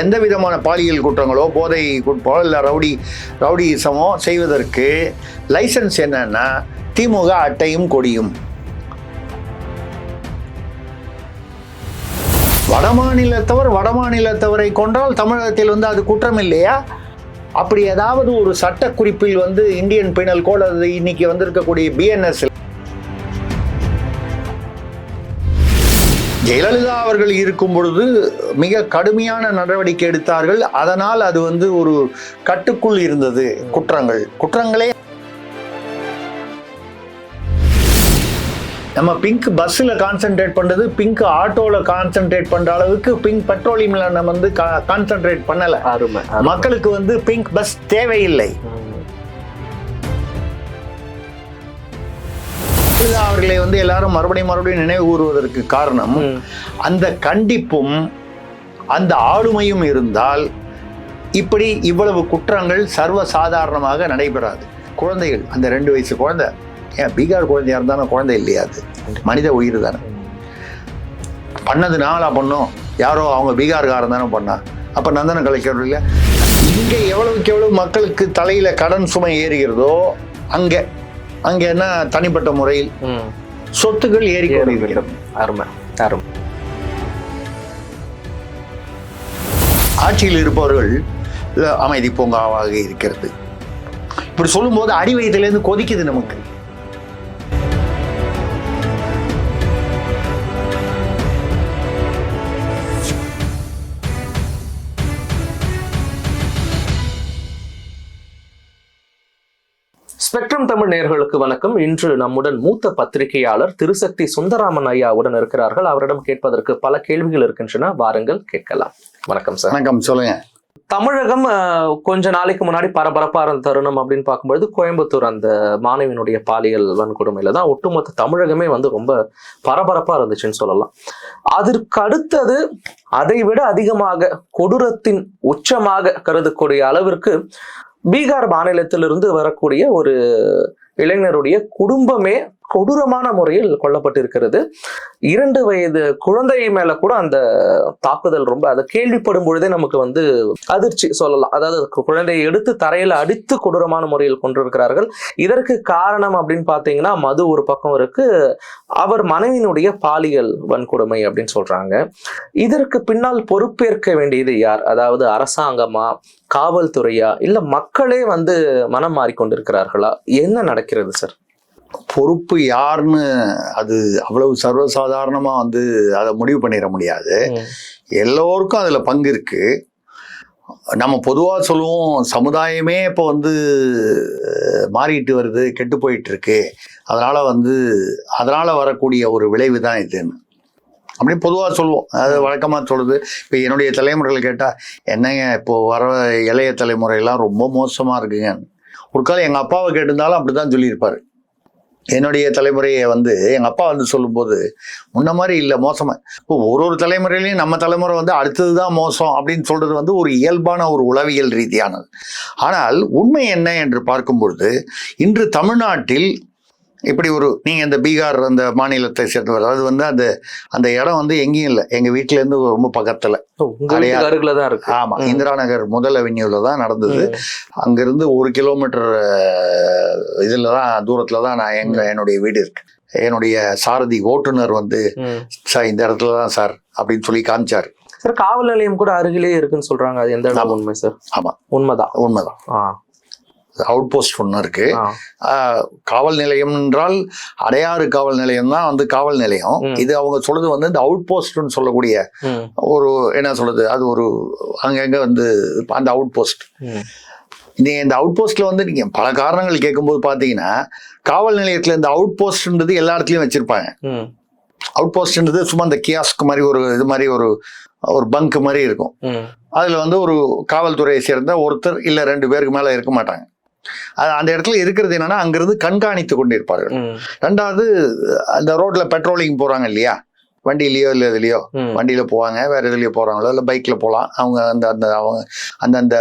எந்த விதமான பாலியல் குற்றங்களோ போதை குற்றமோ இல்லை ரவுடிசமோ செய்வதற்கு லைசன்ஸ் என்னன்னா திமுக அட்டையும் கொடியும். வடமாநிலத்தவரை கொன்றால் தமிழகத்தில் அது குற்றம் இல்லையா? அப்படி ஏதாவது ஒரு சட்ட குறிப்பில் இந்தியன் பீனல் கோட், அது இன்னைக்கு வந்திருக்கக்கூடிய BNS, ஜெயலலிதா அவர்கள் இருக்கும் பொழுது மிக கடுமையான நடவடிக்கை எடுத்தார்கள். அதனால் அது ஒரு கட்டுக்குள் இருந்தது. குற்றங்களே நம்ம பிங்க் பஸ்ஸில் கான்சென்ட்ரேட் பண்ணுறது, பிங்க் ஆட்டோவில் கான்சென்ட்ரேட் பண்ணுற அளவுக்கு பிங்க் பெட்ரோலியம்ல நம்ம கான்சென்ட்ரேட் பண்ணலை. மக்களுக்கு பிங்க் பஸ் தேவையில்லை. அவர்களை எல்லாரும் மறுபடியும் நினைவு கூறுவதற்கு காரணம் அந்த கண்டிப்பும் அந்த ஆளுமையும் இருந்தால் இப்படி இவ்வளவு குற்றங்கள் சர்வசாதாரணமாக நடைபெறாது. குழந்தைகள், அந்த 2 வயசு குழந்தை, ஏன் பீகார் குழந்தையா இருந்தாலும் குழந்தை இல்லையா? அது மனித உயிர் தானே. பண்ணது நாளா பண்ணும், யாரோ அவங்க பீகார்காரன் தானே பண்ணா. அப்ப நந்தன கலைஞர் இல்லை. இங்க எவ்வளவுக்கு எவ்வளவு மக்களுக்கு தலையில கடன் சுமை ஏறுகிறதோ அங்க என்ன தனிப்பட்ட முறையில் சொத்துக்கள் ஏறிக்கொண்டிருக்கிறது. ஆட்சியில் இருப்பவர்கள் அமைதி பூங்காவாக இருக்கிறது. இப்படி சொல்லும் போது அடி வயிற்றிலிருந்து கொதிக்குது நமக்கு. ஸ்பெக்ட்ரம் தமிழ் நேயர்களுக்கு வணக்கம். இன்று நம்முடன் மூத்த பத்திரிகையாளர் திருசக்தி சுந்தராமன் ஐயாவுடன் இருக்கிறார்கள். அவரிடம் கேட்பதற்கு பல கேள்விகள் இருக்கின்றன, வாருங்கள் கேட்கலாம். வணக்கம் சார். வணக்கம், சொல்லுங்க. தமிழகம் கொஞ்ச நாளைக்கு முன்னாடி பரபரப்பா இருந்த தருணம் அப்படின்னு பார்க்கும்போது கோயம்புத்தூர் அந்த மாணவியினுடைய பாலியல் வன்கொடுமையில தான் ஒட்டுமொத்த தமிழகமே ரொம்ப பரபரப்பா இருந்துச்சுன்னு சொல்லலாம். அதற்கு அடுத்தது அதை விட அதிகமாக கொடூரத்தின் உச்சமாக கருதக்கூடிய அளவிற்கு பீகார் மாநிலத்திலிருந்து வரக்கூடிய ஒரு இளைஞருடைய குடும்பமே கொடூரமான முறையில் கொல்லப்பட்டிருக்கிறது. 2 வயது குழந்தை மேல கூட அந்த தாக்குதல் அதை கேள்விப்படும் பொழுதே நமக்கு அதிர்ச்சி சொல்லலாம். அதாவது குழந்தையை எடுத்து தரையில அடித்து கொடூரமான முறையில் கொண்டிருக்கிறார்கள். இதற்கு காரணம் அப்படின்னு பாத்தீங்கன்னா மது ஒரு பக்கம் இருக்கு, அவர் மனைவியினுடைய பாலியல் வன்கொடுமை அப்படின்னு சொல்றாங்க. இதற்கு பின்னால் பொறுப்பேற்க வேண்டியது யார்? அதாவது அரசாங்கமா, காவல்துறையா, இல்ல மக்களே மனம் மாறிக்கொண்டிருக்கிறார்களா? என்ன நடக்கிறது சார்? பொறுப்பு யாருன்னு அது அவ்வளவு சர்வசாதாரணமா அதை முடிவு பண்ணிட முடியாது. எல்லோருக்கும் அதுல பங்கு இருக்கு. நம்ம பொதுவா சொல்லுவோம், சமுதாயமே இப்போ மாறிட்டு வருது, கெட்டு போயிட்டு இருக்கு, அதனால வரக்கூடிய ஒரு விளைவு தான் இதுன்னு அப்படி பொதுவாக சொல்லுவோம். அது வழக்கமாக சொல்லுது. இப்போ என்னுடைய தலைமுறையில் கேட்டால், என்னங்க இப்போ வர இளைய தலைமுறையெல்லாம் ரொம்ப மோசமாக இருக்குங்க. ஒரு காலம் எங்கள் அப்பாவை கேட்டிருந்தாலும் அப்படி தான் சொல்லியிருப்பார். என்னுடைய தலைமுறையை எங்கள் அப்பா சொல்லும்போது முன்ன மாதிரி இல்லை, மோசமாக. இப்போ ஒரு தலைமுறையிலையும் நம்ம தலைமுறை அடுத்தது தான் மோசம் அப்படின்னு சொல்கிறது ஒரு இயல்பான ஒரு உளவியல் ரீதியானது. ஆனால் உண்மை என்ன என்று பார்க்கும்பொழுது இன்று தமிழ்நாட்டில் இப்படி நீங்கள் இந்த பீகார் அந்த மாநிலத்தை சேர்ந்தவர், அது அந்த இடம் எங்கேயும் இல்லை, எங்கள் வீட்டிலேருந்து ரொம்ப பக்கத்தில் தான் இருக்கு. ஆமாம், இந்திரா நகர் முதல் அவென்யூல தான் நடந்தது. அங்கிருந்து 1 கிலோமீட்டர் இதில் தான் தூரத்தில் தான் என்னுடைய வீடு இருக்கு. என்னுடைய சாரதி ஓட்டுநர் சார் இந்த இடத்துல தான் சார் அப்படின்னு சொல்லி காமிச்சார். சார், காவல் நிலையம் கூட அருகிலே இருக்குன்னு சொல்றாங்க. அது எந்த இடம்? உண்மை சார்? ஆமாம், உண்மைதான். அவுட் போஸ்ட் ஒன்று இருக்கு. காவல் நிலையம் என்றால் அடையாறு காவல் நிலையம் தான் காவல் நிலையம். இது அவங்க சொல்றது இந்த அவுட் போஸ்ட்னு சொல்லக்கூடிய ஒரு என்ன சொல்றது, அது ஒரு அங்கங்க அந்த அவுட் போஸ்ட். இந்த அவுட் போஸ்ட்ல நீங்க பல காரணங்கள் கேட்கும்போது பாத்தீங்கன்னா, காவல் நிலையத்துல இந்த அவுட் போஸ்ட்ன்றது எல்லா இடத்துலயும் வச்சிருப்பாங்க. அவுட் போஸ்ட்ன்றது சும்மா இந்த கியாஸ்க் மாதிரி ஒரு இது மாதிரி ஒரு பங்க் மாதிரி இருக்கும். அதுல ஒரு காவல்துறையை சேர்ந்த ஒருத்தர் இல்ல 2 பேருக்கு மேல இருக்க மாட்டாங்க. அந்த இடத்துல இருக்கிறது என்னன்னா, அங்கிருந்து கண்காணித்து கொண்டிருப்பார்கள். 2வது, அந்த ரோட்ல பெட்ரோலிங் போறாங்க இல்லையா, வண்டியிலயோ இல்லை இதுலயோ, வண்டியில போவாங்க, வேற எதுலயோ போறாங்களோ இல்லை பைக்ல போகலாம், அவங்க அவங்க அந்தந்த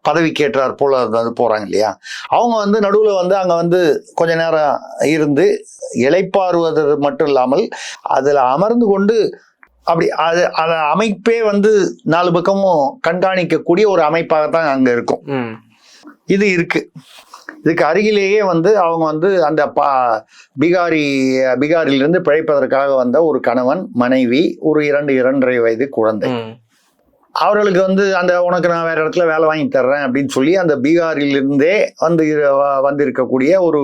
பதவிக்கு ஏற்றார் போல போறாங்க இல்லையா, அவங்க நடுவில் அங்க கொஞ்ச நேரம் இருந்து இளைப்பாறுவது மட்டும் இல்லாமல் அதுல அமர்ந்து கொண்டு அப்படி அது அத அமைப்பே வந்து 4 பக்கமும் கண்காணிக்கக்கூடிய ஒரு அமைப்பாகத்தான் அங்க இருக்கும். இது இருக்கு. இதுக்கு அருகிலேயே வந்து அவங்க வந்து அந்த பீகாரிலிருந்து பிழைப்பதற்காக வந்த ஒரு கணவன், மனைவி, ஒரு 2-2.5 வயது குழந்தை. அவர்களுக்கு வந்து அந்த உனக்கு நான் வேற இடத்துல வேலை வாங்கி தர்றேன் அப்படின்னு சொல்லி அந்த பீகாரிலிருந்தே வந்திருக்கக்கூடிய ஒரு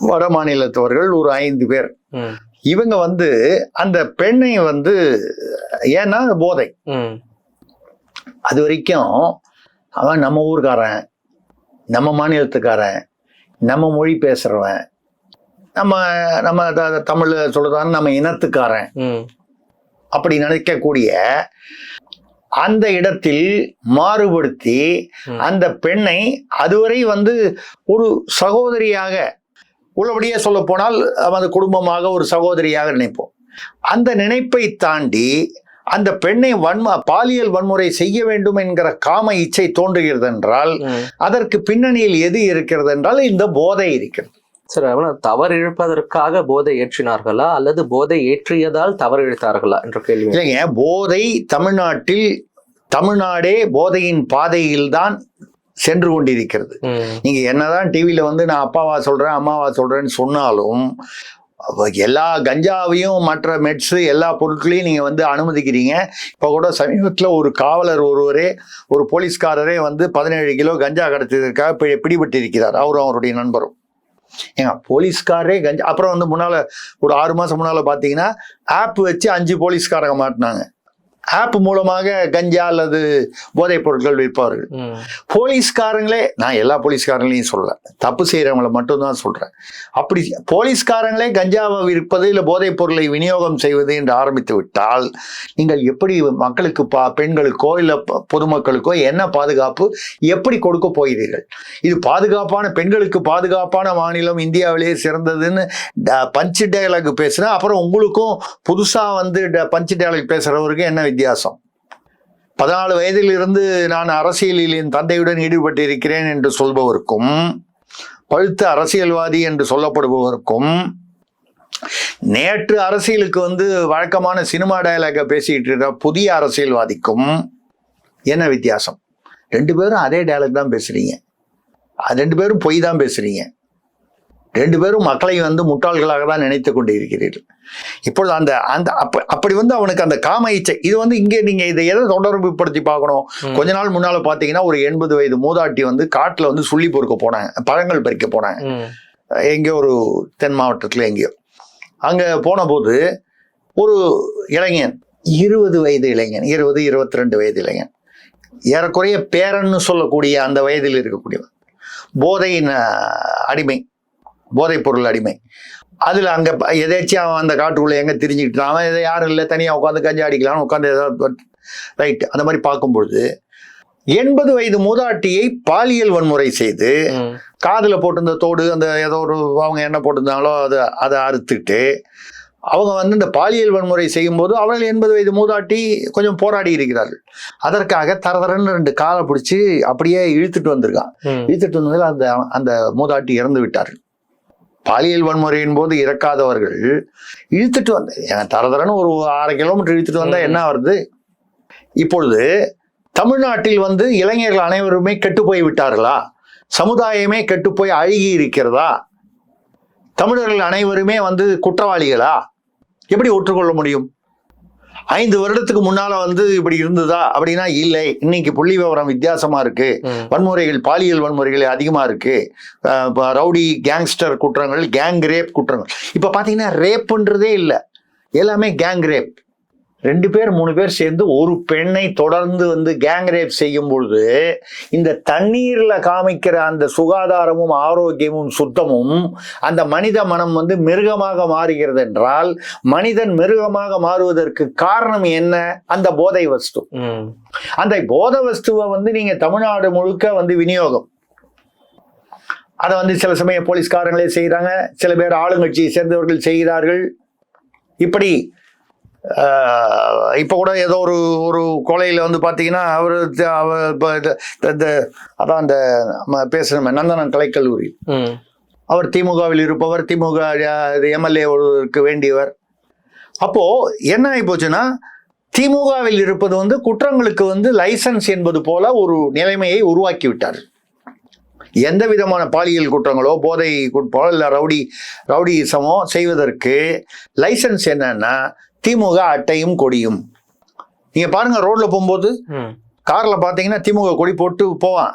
வட மாநிலத்தவர்கள் ஒரு 5 பேர். இவங்க வந்து அந்த பெண்ணை வந்து ஏன்னா போதை, அது வரைக்கும் அவன் நம்ம ஊர்காரன், நம்ம மாநிலத்துக்காரன், நம்ம மொழி பேசுறவன், நம்ம தமிழ்ல சொல்றதான நம்ம இனத்துக்காரன் அப்படி நினைக்கக்கூடிய அந்த இடத்தில் மாறுபடுத்தி அந்த பெண்ணை அதுவரை வந்து ஒரு சகோதரியாக, உள்ளபடியே சொல்ல போனால் அந்த குடும்பமாக ஒரு சகோதரியாக நினைப்போம். அந்த நினைப்பை தாண்டி அந்த பெண்ணை பாலியல் வன்முறை செய்ய வேண்டும் என்கிற காம இச்சை தோன்றுகிறது என்றால் அதற்கு பின்னணியில் எது இருக்கிறது என்றால் இந்த போதை இருக்கிறது. சரி, தவறு இழுப்பதற்காக போதை ஏற்றினார்களா அல்லது போதை ஏற்றியதால் தவறு இழுத்தார்களா என்ற கேள்வி. இல்லைங்க, போதை தமிழ்நாடே போதையின் பாதையில் தான் சென்று கொண்டிருக்கிறது. நீங்க என்னதான் டிவியில வந்து நான் அப்பாவா சொல்றேன் அம்மாவா சொல்றேன்னு சொன்னாலும் எல்லா கஞ்சாவையும் மற்ற மெட்ஸ் எல்லா பொருட்களையும் நீங்க வந்து அனுமதிக்கிறீங்க. இப்ப கூட சமீபத்துல ஒரு காவலர் ஒரு போலீஸ்காரரே வந்து 17 கிலோ கஞ்சா கடத்தியதற்காக பிடிபட்டு இருக்கிறார், அவரும் அவருடைய நண்பரும். ஏங்க, போலீஸ்காரே கஞ்சா. அப்புறம் வந்து முன்னால ஒரு 6 மாசம் முன்னால பாத்தீங்கன்னா ஆப் வச்சு 5 போலீஸ்காரங்க மாட்டினாங்க. ஆப் மூலமாக கஞ்சா அல்லது போதைப் பொருட்கள் விற்பவர்கள். போலீஸ்காரங்களே, நான் எல்லா போலீஸ்காரங்களையும் சொல்லல, தப்பு செய்யறவங்களை மட்டும்தான் சொல்றேன். அப்படி போலீஸ்காரங்களே கஞ்சாவை விற்பது இல்லை போதைப் பொருளை விநியோகம் செய்வது என்று ஆரம்பித்து விட்டால் நீங்கள் எப்படி மக்களுக்கு பெண்களுக்கோ இல்லை பொதுமக்களுக்கோ என்ன பாதுகாப்பு எப்படி கொடுக்க போகிறீர்கள்? இது பாதுகாப்பான, பெண்களுக்கு பாதுகாப்பான மாநிலம், இந்தியாவிலேயே சிறந்ததுன்னு பஞ்ச் டயலாக் பேசுனா அப்புறம் உங்களுக்கும் புதுசா வந்து பஞ்ச் டயலாக் பேசுறவருக்கு என்ன வித்தியாசம்? 14 வயதில் இருந்து நான் அரசியலில் என் தந்தையுடன் ஈடுபட்டிருக்கிறேன் என்று சொல்பவருக்கும், பழுத்த அரசியல்வாதி என்று சொல்லப்படுபவருக்கும், நேற்று அரசியலுக்கு வந்து வழக்கமான சினிமா டயலாக பேசிட்டு இருக்கிற புதிய அரசியல்வாதிக்கும் என்ன வித்தியாசம்? 2 பேரும் அதே டயலாக் தான் பேசுறீங்க, 2 பேரும் பொய் தான் பேசுறீங்க, 2 பேரும் மக்களை வந்து முட்டாள்களாக தான் நினைத்து கொண்டு இருக்கிறீர்கள். இப்பொழுது அப்படி வந்து அவனுக்கு அந்த காம இச்சை இது வந்து இங்கே நீங்க இதை எதை தொடர்பு படுத்தி பார்க்கணும். கொஞ்ச நாள் முன்னால பாத்தீங்கன்னா ஒரு 80 வயது மூதாட்டி வந்து காட்டுல வந்து சுள்ளி பொறுக்க போனாங்க, பழங்கள் பறிக்க போனாங்க. எங்கேயோ ஒரு தென் மாவட்டத்துல எங்கேயோ. அங்க போன போது ஒரு இளைஞன், 20 வயது இளைஞன், 20-22 வயது இளைஞன், ஏறக்குறைய பேரன்னு சொல்லக்கூடிய அந்த வயதில் இருக்கக்கூடியவன், போதையின் அடிமை, போதைப் பொருள் அடிமை. அதுல அங்க எதாச்சும் அவன் அந்த காட்டுக்குள்ள எங்க தெரிஞ்சுக்கிட்டு அவன் எதை யாரும் இல்லை, தனியா உட்காந்து கஞ்சா அடிக்கலாம்னு உட்காந்து ஏதாவது ரைட் அந்த மாதிரி பார்க்கும்பொழுது 80 வயது மூதாட்டியை பாலியல் வன்முறை செய்து காதுல போட்டிருந்த தோடு அந்த ஏதோ ஒரு அவங்க என்ன போட்டிருந்தாங்களோ அதை அறுத்துட்டு அவங்க வந்து இந்த பாலியல் வன்முறை செய்யும் போது அவர்கள் 80 வயது மூதாட்டி கொஞ்சம் போராடி இருக்கிறார்கள். அதற்காக தரதரன்னு 2 காலை பிடிச்சி அப்படியே இழுத்துட்டு வந்திருக்கான். இழுத்துட்டு வந்ததில் அந்த மூதாட்டி இறந்து விட்டார்கள். பாலியல் வன்முறையின் போது இறக்காதவர்கள் இழுத்துட்டு வந்து தரதரன்னு ஒரு 1/2 கிலோமீட்டர் இழுத்துட்டு வந்தா என்ன வருது? இப்பொழுது தமிழ்நாட்டில் வந்து இளைஞர்கள் அனைவருமே கெட்டு போய் விட்டார்களா? சமுதாயமே கெட்டு போய் அழுகி இருக்கிறதா? தமிழர்கள் அனைவருமே வந்து குற்றவாளிகளா? எப்படி ஒற்றுக்கொள்ள முடியும்? 5 வருடத்துக்கு முன்னால வந்து இப்படி இருந்ததா அப்படின்னா இல்லை. இன்னைக்கு புள்ளி விவரம் வித்தியாசமா இருக்கு. வன்முறைகள், பாலியல் வன்முறைகள் அதிகமா இருக்கு. ரவுடி கேங்ஸ்டர் குற்றங்கள், கேங் ரேப் குற்றங்கள். இப்ப பாத்தீங்கன்னா ரேப்ன்றதே இல்லை, எல்லாமே கேங் ரேப். 2 பேர் 3 பேர் சேர்ந்து ஒரு பெண்ணை தொடர்ந்து வந்து கேங் ரேப் செய்யும் பொழுது இந்த தண்ணீர்ல காமிக்கிற அந்த சுகாதாரமும் ஆரோக்கியமும் சுத்தமும் அந்த மனித மனம் வந்து மிருகமாக மாறுகிறது என்றால் மனிதன் மிருகமாக மாறுவதற்கு காரணம் என்ன? அந்த போதை வஸ்து. அந்த போதை வஸ்துவை வந்து நீங்க தமிழ்நாடு முழுக்க வந்து விநியோகம், அதை வந்து சில சமயம் போலீஸ்காரங்களே செய்யறாங்க, சில பேர் ஆளுங்கட்சியை சேர்ந்தவர்கள் செய்கிறார்கள். இப்படி இப்ப கூட ஏதோ ஒரு கொலையில வந்து பாத்தீங்கன்னா அதான் அந்த பேசுற நந்தனம் கலைக்கல்லூரி, அவர் திமுகவில் இருப்பவர், திமுக எம்எல்ஏ வேண்டியவர். அப்போ என்ன ஆகி போச்சுன்னா திமுகவில் இருப்பது வந்து குற்றங்களுக்கு வந்து லைசன்ஸ் என்பது போல ஒரு நிலைமையை உருவாக்கி விட்டார். எந்த விதமான பாலியல் குற்றங்களோ போதை குற்றமோ இல்லை ரவுடிசமோ செய்வதற்கு லைசன்ஸ் என்னன்னா திமுக அட்டையும் கொடியும். நீங்க பாருங்க, ரோட்ல போகும்போது கார்ல பாத்தீங்கன்னா திமுக கொடி போட்டு போவான்,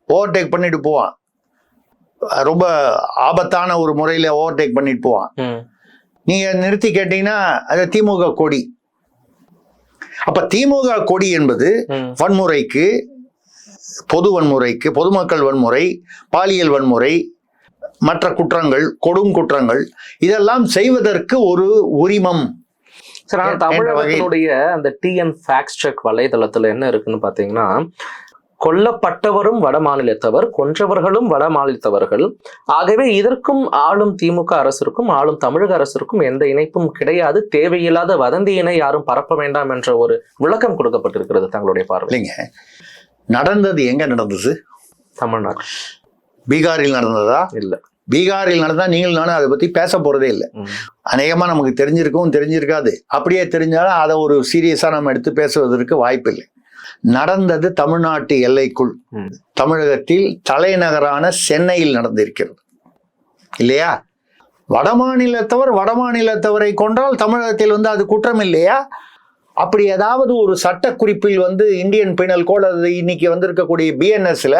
ஓவர்டேக் பண்ணிட்டு போவான், ரொம்ப ஆபத்தான ஒரு முறையில ஓவர்டேக் பண்ணிட்டு போவான். நீங்க நிறுத்தி கேட்டீங்கன்னா அது திமுக கொடி. அப்ப திமுக கொடி என்பது வன்முறைக்கு, பொது வன்முறைக்கு, பொதுமக்கள் வன்முறை, பாலியல் வன்முறை, மற்ற குற்றங்கள், கொடும் குற்றங்கள் இதெல்லாம் செய்வதற்கு ஒரு உரிமம். தமிழகத்தினுடைய அந்த டிஎன் ஃபேக்ட் செக் வலைதளத்துல என்ன இருக்குன்னு பாத்தீங்கன்னா, கொல்லப்பட்டவரும் வட மாநிலத்தவர், கொன்றவர்களும் வட மாநிலத்தவர்கள். ஆகவே இதற்கும் ஆளும் திமுக அரசிற்கும் ஆளும் தமிழக அரசிற்கும் எந்த இணைப்பும் கிடையாது. தேவையில்லாத வதந்தியினை யாரும் பரப்ப வேண்டாம் என்ற ஒரு விளக்கம் கொடுக்கப்பட்டிருக்கிறது. தங்களுடைய பார்வைங்க நடந்தது எங்க நடந்தது? தமிழ்நாடு. பீகாரில் நடந்ததா? இல்ல. பீகாரில் நடந்தா நீங்கள் நானும் அதை பத்தி பேச போறதே இல்லை. அநேகமா நமக்கு தெரிஞ்சிருக்கவும் தெரிஞ்சிருக்காது. அப்படியே தெரிஞ்சாலும் அதை ஒரு சீரியஸா நம்ம எடுத்து பேசுவதற்கு வாய்ப்பு இல்லை. நடந்தது தமிழ்நாட்டு எல்லைக்குள், தமிழகத்தில் தலைநகரான சென்னையில் நடந்திருக்கிறது இல்லையா? வடமாநிலத்தவரை கொன்றால் தமிழகத்தில் வந்து அது குற்றம் இல்லையா? அப்படி ஏதாவது ஒரு சட்ட குறிப்பில் வந்து இந்தியன் பீனல் கோட், அது இன்னைக்கு வந்திருக்கக்கூடிய பிஎன்எஸ்ல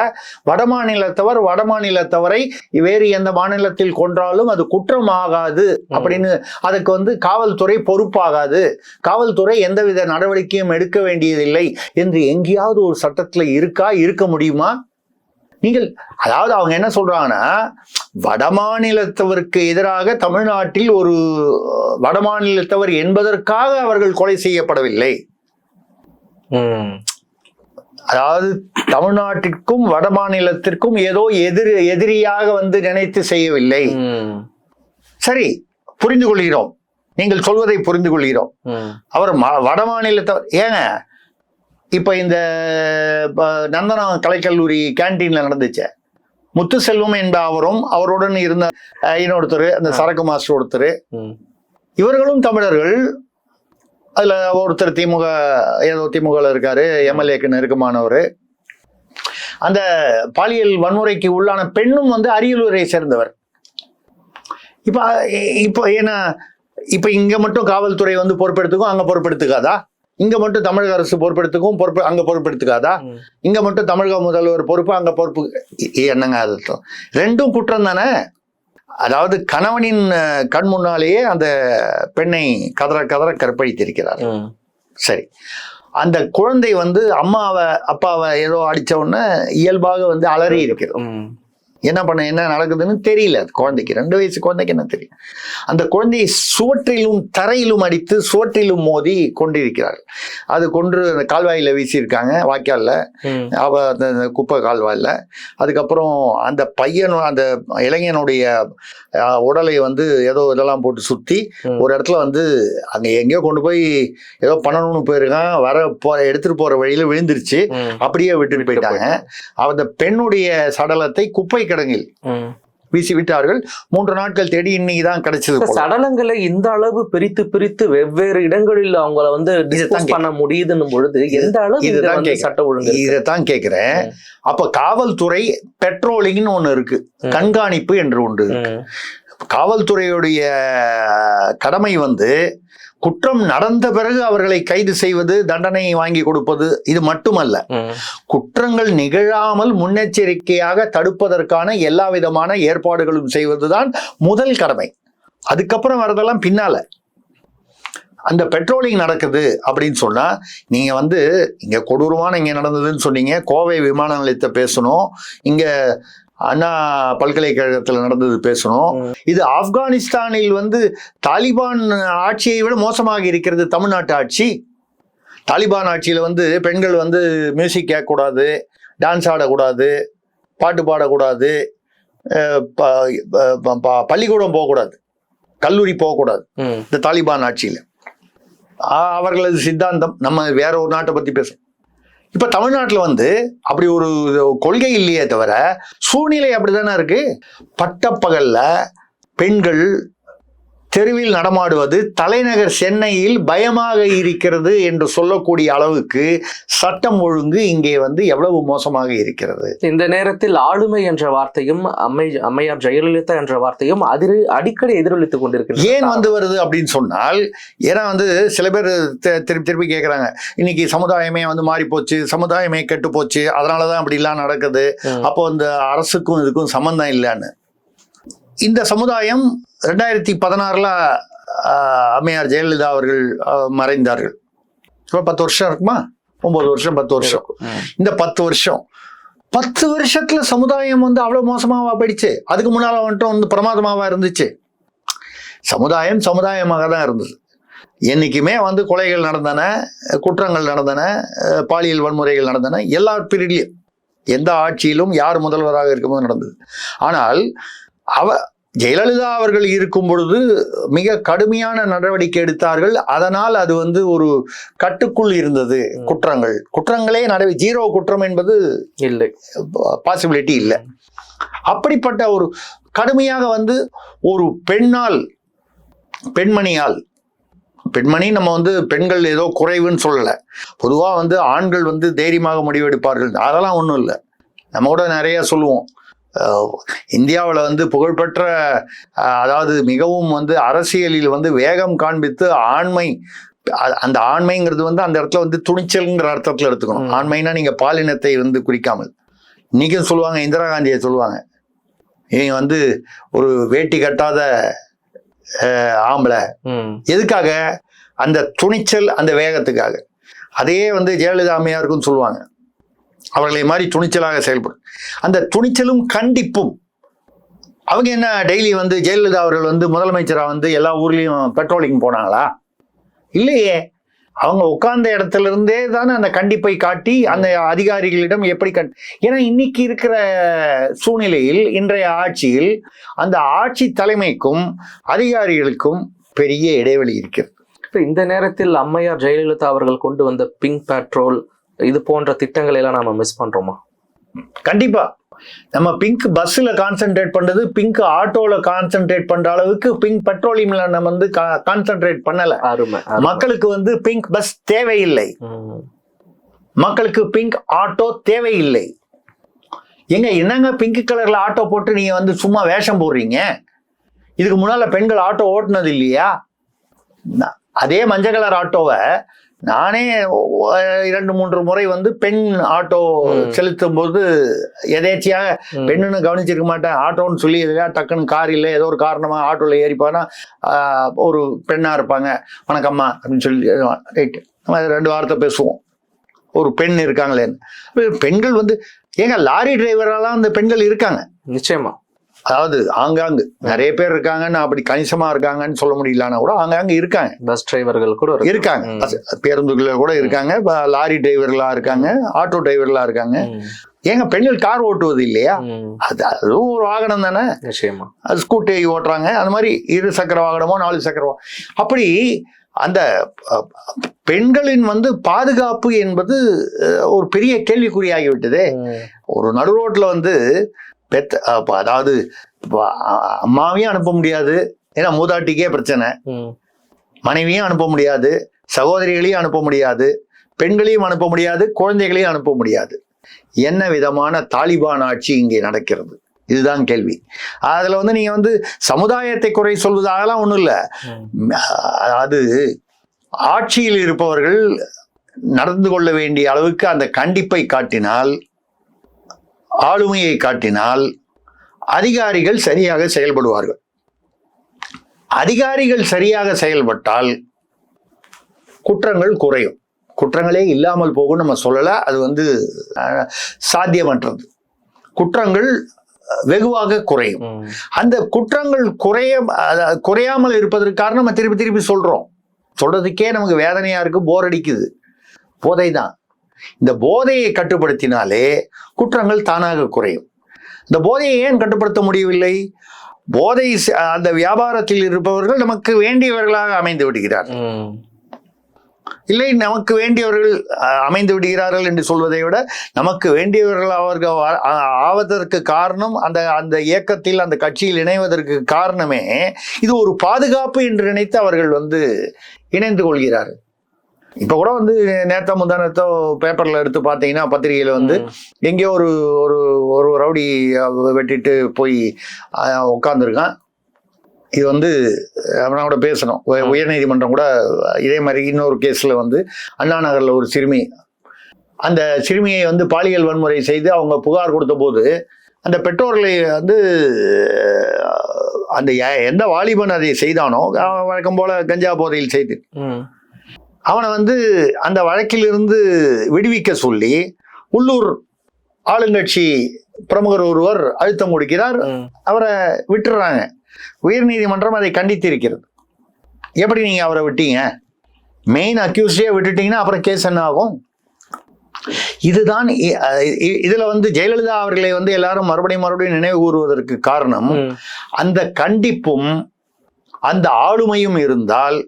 வடமாநிலத்தவரை வேறு எந்த மாநிலத்தில் கொன்றாலும் அது குற்றம் ஆகாது அப்படின்னு, அதுக்கு வந்து காவல்துறை பொறுப்பாகாது, காவல்துறை எந்தவித நடவடிக்கையும் எடுக்க வேண்டியதில்லை என்று எங்கேயாவது ஒரு சட்டத்துல இருக்க முடியுமா? நீங்கள் அதாவது அவங்க என்ன சொல்றாங்கன்னா, வடமாநிலத்தவருக்கு எதிராக தமிழ்நாட்டில் ஒரு வடமாநிலத்தவர் என்பதற்காக அவர்கள் கொலை செய்யப்படவில்லை. அதாவது தமிழ்நாட்டிற்கும் வடமாநிலத்திற்கும் ஏதோ எதிரியாக வந்து நினைத்து செய்யவில்லை. சரி, புரிந்து கொள்கிறோம், நீங்கள் சொல்வதை புரிந்து கொள்கிறோம். அவர் வடமாநிலத்தவர். ஏங்க இப்ப இந்த நந்தனம் கலைக்கல்லூரி கேன்டீன்ல நடந்துச்சு, முத்துசெல்வம் என்ற அவருடன் இருந்த இன்னொருத்தர், அந்த சரக்கு மாஸ்டர் ஒருத்தர், இவர்களும் தமிழர்கள். அதுல ஒருத்தர் திமுகல இருக்காரு, எம்எல்ஏக்கு நெருக்கமானவர். அந்த பாலியல் வன்முறைக்கு உள்ளான பெண்ணும் வந்து அரியலூரை சேர்ந்தவர். இப்ப ஏன்னா இப்ப இங்க மட்டும் காவல்துறை வந்து பொறுப்பெடுத்துக்கும், அங்க பொறுப்பெடுத்துக்காதா? இங்க மட்டும் தமிழக அரசு பொறுப்பெடுத்துக்கும், அங்க பொறுப்பெடுத்துக்காதா? இங்க மட்டும் தமிழக முதல்வர் பொறுப்பு, அங்க பொறுப்பு. என்னங்க அர்த்தம்? ரெண்டும் குற்றம் தானே. அதாவது கணவனின் கண் முன்னாலேயே அந்த பெண்ணை கதற கற்பழித்திருக்கிறார். சரி, அந்த குழந்தை வந்து அப்பாவை ஏதோ அடிச்ச உடனே இயல்பாக வந்து அலறி இருக்கிறது. என்ன நடக்குதுன்னு தெரியல. அது குழந்தைக்கு, 2 வயசு குழந்தைக்கு என்ன தெரியும்? அந்த குழந்தையை சுவற்றிலும் தரையிலும் அடித்து சுவற்றிலும் மோதி கொண்டிருக்கிறார்கள். அது கொன்று அந்த கால்வாயில வீசியிருக்காங்க, வாய்க்கால்ல, அந்த குப்பை கால்வாயில. அதுக்கப்புறம் அந்த அந்த இளைஞனுடைய உடலை வந்து ஏதோ இதெல்லாம் போட்டு சுத்தி ஒரு இடத்துல வந்து அங்க எங்கேயோ கொண்டு போய் ஏதோ பண்ணணும்னு போயிருக்கான். எடுத்துட்டு போற வழியில விழுந்துருச்சு, அப்படியே விட்டுட்டு போயிட்டாங்க. அந்த பெண்ணுடைய சடலத்தை குப்பை கிடங்கில் வீசி விட்டார்கள். 3 நாட்கள் தேடி இன்னைக்குதான் கிடைச்சது. சடலங்களை இந்த அளவு பிரித்து வெவ்வேறு இடங்களில் அவங்கள வந்து டிஸ்போஸ் பண்ண முடியுதுன்னும் பொழுது எந்த அளவு சட்ட ஒழுங்கு? இதைத்தான் கேட்கிறேன். அப்ப காவல்துறை பெட்ரோலிங்னு ஒண்ணு இருக்கு, கண்காணிப்பு என்று ஒன்று இருக்கு. காவல்துறையுடைய கடமை வந்து குற்றம் நடந்த பிறகு அவர்களை கைது செய்வது, தண்டனை வாங்கி கொடுப்பது, இது மட்டுமல்ல, குற்றங்கள் நிகழாமல் முன்னெச்சரிக்கையாக தடுப்பதற்கான எல்லா விதமான ஏற்பாடுகளும் செய்வதுதான் முதல் கடமை. அதுக்கப்புறம் வரதெல்லாம் பின்னால. அந்த பெட்ரோலிங் நடக்குது அப்படின்னு சொன்னா, நீங்க வந்து இங்க கொடூரமான இங்க நடந்ததுன்னு சொன்னீங்க, கோவை விமான நிலையத்தை பேசணும், இங்க அண்ணா பல்கலைக்கழகத்தில் நடந்தது பேசணும். இது ஆப்கானிஸ்தானில் வந்து தாலிபான் ஆட்சியை விட மோசமாக இருக்கிறது தமிழ்நாட்டு ஆட்சி. தாலிபான் ஆட்சியில வந்து பெண்கள் வந்து மியூசிக் கேட்கக்கூடாது, டான்ஸ் ஆடக்கூடாது, பாட்டு பாடக்கூடாது, பள்ளிக்கூடம் போகக்கூடாது, கல்லூரி போகக்கூடாது. இந்த தாலிபான் ஆட்சியில அவர்களது சித்தாந்தம். நம்ம வேற ஒரு நாட்டை பத்தி பேசுறோம். இப்ப தமிழ்நாட்டுல வந்து அப்படி ஒரு கொள்கை இல்லையே தவிர சூழ்நிலை அப்படித்தானே இருக்கு. பட்டப்பகல்ல பெண்கள் தெருவில் நடமாடுவது தலைநகர் சென்னையில் பயமாக இருக்கிறது என்று சொல்லக்கூடிய அளவுக்கு சட்டம் ஒழுங்கு இங்கே வந்து எவ்வளவு மோசமாக இருக்கிறது. இந்த நேரத்தில் ஆளுமை என்ற வார்த்தையும் அம்மையார் ஜெயலலிதா என்ற வார்த்தையும் அடிக்கடி எதிரொலித்துக் கொண்டிருக்கிறது. ஏன் வந்து வருது அப்படின்னு சொன்னால், ஏன்னா வந்து சில பேர் திருப்பி கேட்குறாங்க, இன்னைக்கு சமுதாயமே வந்து மாறி போச்சு, சமுதாயமே கெட்டு போச்சு, அதனாலதான் அப்படிலாம் நடக்குது, அப்போ இந்த அரசுக்கும் இதுக்கும் சம்பந்தம் இல்லைன்னு. இந்த சமுதாயம் 2016 அம்மையார் ஜெயலலிதா அவர்கள் மறைந்தார்கள். இப்போ 10 வருஷம் இருக்குமா? 9 வருஷம் 10 வருஷம். இந்த 10 வருஷத்துல சமுதாயம் வந்து அவ்வளவு மோசமாவா போயிடுச்சு? அதுக்கு முன்னால வந்துட்டு வந்து பிரமாதமாவா இருந்துச்சு. சமுதாயமாக தான் இருந்தது. என்னைக்குமே வந்து கொலைகள் நடந்தன, குற்றங்கள் நடந்தன, பாலியல் வன்முறைகள் நடந்தன, எல்லா பீரியட்லையும் எந்த ஆட்சியிலும் யார் முதல்வராக இருக்கும்போது நடந்தது. ஆனால் ஜெயலலிதா அவர்கள் இருக்கும் பொழுது மிக கடுமையான நடவடிக்கை எடுத்தார்கள். அதனால் அது வந்து ஒரு கட்டுக்குள் இருந்தது. குற்றங்களே ஜீரோ குற்றம் என்பது இல்லை, பாசிபிலிட்டி இல்லை. அப்படிப்பட்ட ஒரு கடுமையாக வந்து ஒரு பெண்மணி நம்ம வந்து பெண்கள் ஏதோ குறைவுன்னு சொல்லலை. பொதுவாக வந்து ஆண்கள் வந்து தைரியமாக முடிவெடுப்பார்கள், அதெல்லாம் ஒன்றும் இல்லை. நம்ம கூட நிறைய சொல்லுவோம், இந்தியாவில் வந்து புகழ்பெற்ற, அதாவது மிகவும் வந்து அரசியலில் வந்து வேகம் காண்பித்து ஆண்மை, அந்த ஆண்மைங்கிறது வந்து அந்த இடத்துல வந்து துணிச்சல்ங்கிற அர்த்தத்தில் எடுத்துக்கணும். ஆண்மைனா நீங்க பாலினத்தை வந்து குறிக்காமல். இன்னைக்கும் சொல்லுவாங்க, இந்திரா காந்தியை சொல்லுவாங்க, இவங்க வந்து ஒரு வேட்டி கட்டாத ஆம்பளை. எதுக்காக? அந்த துணிச்சல், அந்த வேகத்துக்காக. அதையே வந்து ஜெயலலிதா அம்மையாருக்கும் சொல்லுவாங்க, அவர்களை மாதிரி துணிச்சலாக செயல்படும். அந்த துணிச்சலும் கண்டிப்பும். அவங்க என்ன டெய்லி வந்து ஜெயலலிதா அவர்கள் வந்து முதலமைச்சராக வந்து எல்லா ஊர்லேயும் பெட்ரோலிங் போனாங்களா? இல்லையே. அவங்க உட்கார்ந்த இடத்துல இருந்தே தானே அந்த கண்டிப்பை காட்டி அந்த அதிகாரிகளிடம் எப்படி ஏன்னா இன்னைக்கு இருக்கிற சூழ்நிலையில், இன்றைய ஆட்சியில் அந்த ஆட்சி தலைமைக்கும் அதிகாரிகளுக்கும் பெரிய இடைவெளி இருக்கிறது. இந்த நேரத்தில் அம்மையார் ஜெயலலிதா அவர்கள் கொண்டு வந்த பிங்க் பெட்ரோல், இது போன்ற திட்டங்களை எல்லாம் நாம மிஸ் பண்றோமா? கண்டிப்பா. நம்ம பிங்க் பஸ்ல கான்சென்ட்ரேட் பண்றது, பிங்க் ஆட்டோல கான்சென்ட்ரேட் பண்ற அளவுக்கு பிங்க் பெட்ரோலியம்ல நம்ம வந்து கான்சென்ட்ரேட் பண்ணல. மக்களுக்கு வந்து பிங்க் பஸ் தேவையில்லை, மக்களுக்கு பிங்க் ஆட்டோ தேவையில்லை. என்னங்க பிங்க் கலர்ல ஆட்டோ போட்டு நீங்க வந்து சும்மா வேஷம் போடுறீங்க? இதுக்கு முன்னால பெண்கள் ஆட்டோ ஓட்டுனது இல்லையா? அதே மஞ்சள் கலர் ஆட்டோவை நானே 2-3 முறை வந்து பெண் ஆட்டோ செலுத்தும் போது எதேச்சியாக பெண்ணுன்னு கவனிச்சிருக்க மாட்டேன். ஆட்டோன்னு சொல்லி டக்குன்னு கார் இல்லை, ஏதோ ஒரு காரணமா ஆட்டோல ஏறிப்பானா ஒரு பெண்ணா இருப்பாங்க, வணக்கம்மா அப்படின்னு சொல்லி ரைட்டு நம்ம 2 வார்த்தை பேசுவோம், ஒரு பெண் இருக்காங்களேன்னு. பெண்கள் வந்து லாரி டிரைவரெல்லாம் அந்த பெண்கள் இருக்காங்க. நிச்சயமா. அதாவது ஆங்காங்கு நிறைய பேர் இருக்காங்கன்னு அப்படி கணிசமா இருக்காங்கன்னு சொல்ல முடியலன்னா கூட ஆங்காங்க இருக்காங்க. பஸ் டிரைவர்கள் கூட இருக்காங்க, பேருந்துகள கூட இருக்காங்க, லாரி டிரைவர்களா இருக்காங்க, ஆட்டோ டிரைவர்களா இருக்காங்க. பெண்கள் கார் ஓட்டுவது இல்லையா? அதுவும் ஒரு வாகனம் தானே. நிச்சயமா. அது ஸ்கூட்டி ஓட்டுறாங்க. அந்த மாதிரி 2 சக்கர வாகனமோ 4 சக்கர அப்படி அந்த பெண்களின் வந்து பாதுகாப்பு என்பது ஒரு பெரிய கேள்விக்குறியாகிவிட்டதே. ஒரு நடு ரோட்ல வந்து அதாவது அம்மாவையும் அனுப்ப முடியாது, ஏன்னா மூதாட்டிக்கே பிரச்சனை, மனைவியும் அனுப்ப முடியாது, சகோதரிகளையும் அனுப்ப முடியாது, பெண்களையும் அனுப்ப முடியாது, குழந்தைகளையும் அனுப்ப முடியாது. என்ன விதமான தாலிபான் ஆட்சி இங்கே நடக்கிறது? இதுதான் கேள்வி. அதுல வந்து நீங்க வந்து சமுதாயத்தை குறை சொல்வதாகலாம் ஒண்ணும் இல்லை. அது ஆட்சியில் இருப்பவர்கள் நடந்து கொள்ள வேண்டிய அளவுக்கு அந்த கண்டிப்பை காட்டினால், ஆளுமையை காட்டினால் அதிகாரிகள் சரியாக செயல்படுவார்கள். அதிகாரிகள் சரியாக செயல்பட்டால் குற்றங்கள் குறையும். குற்றங்களே இல்லாமல் போகும் நம்ம சொல்லல, அது வந்து சாத்தியமற்றது. குற்றங்கள் வெகுவாக குறையும். அந்த குற்றங்கள் குறையாமல் இருப்பதற்காக நம்ம திருப்பி சொல்றோம். சொல்றதுக்கே நமக்கு வேதனையா இருக்கு, போர் அடிக்குது. போதை தான். இந்த போதையை கட்டுப்படுத்தினாலே குற்றங்கள் தானாக குறையும். இந்த போதையை ஏன் கட்டுப்படுத்த முடியவில்லை? போதை அந்த வியாபாரத்தில் இருப்பவர்கள் நமக்கு வேண்டியவர்களாக அமைந்து விடுகிறார்கள். இல்லை நமக்கு வேண்டியவர்கள் அமைந்து விடுகிறார்கள் என்று சொல்வதை விட நமக்கு வேண்டியவர்கள் அவர்கள் ஆவதற்கு காரணம் அந்த இயக்கத்தில் அந்த கட்சியில் இணைவதற்கு காரணமே இது ஒரு பாதுகாப்பு என்று நினைத்து அவர்கள் இணைந்து கொள்கிறார்கள். இப்ப கூட நேத்தோ முந்தானத்தோ பேப்பர்ல எடுத்து பார்த்தீங்கன்னா பத்திரிகையில எங்கேயோ ஒரு ரவுடி வெட்டிட்டு போய் உட்காந்துருக்கான். இது அவனோட பேசணும். உயர்நீதிமன்றம் கூட இதே மாதிரி இன்னொரு கேஸ்ல அண்ணா நகர்ல ஒரு சிறுமி, அந்த சிறுமியை பாலியல் வன்முறை செய்து அவங்க புகார் கொடுத்த போது அந்த பெற்றோர்களை அந்த எந்த வாலிபன் அதை செய்தானோ வழக்கம் போல கஞ்சா போதையில் செய்து அவனை அந்த வழக்கிலிருந்து விடுவிக்க சொல்லி உள்ளூர் ஆளுங்கட்சி பிரமுகர் ஒருவர் அழுத்தம் கொடுக்கிறார். அவரை விட்டுறாங்க. உயர்நீதிமன்றம் அதை கண்டித்திருக்கிறது. எப்படி நீங்க அவரை விட்டீங்க? மெயின் அக்யூஸ்டே விட்டுட்டீங்கன்னா அப்புறம் கேஸ் என்ன ஆகும்? இதுதான் இதுல ஜெயலலிதா அவர்களை எல்லாரும் மறுபடியும் நினைவு கூறுவதற்கு காரணம் அந்த கண்டிப்பும் அந்த ஆளுமையும் இருந்தால்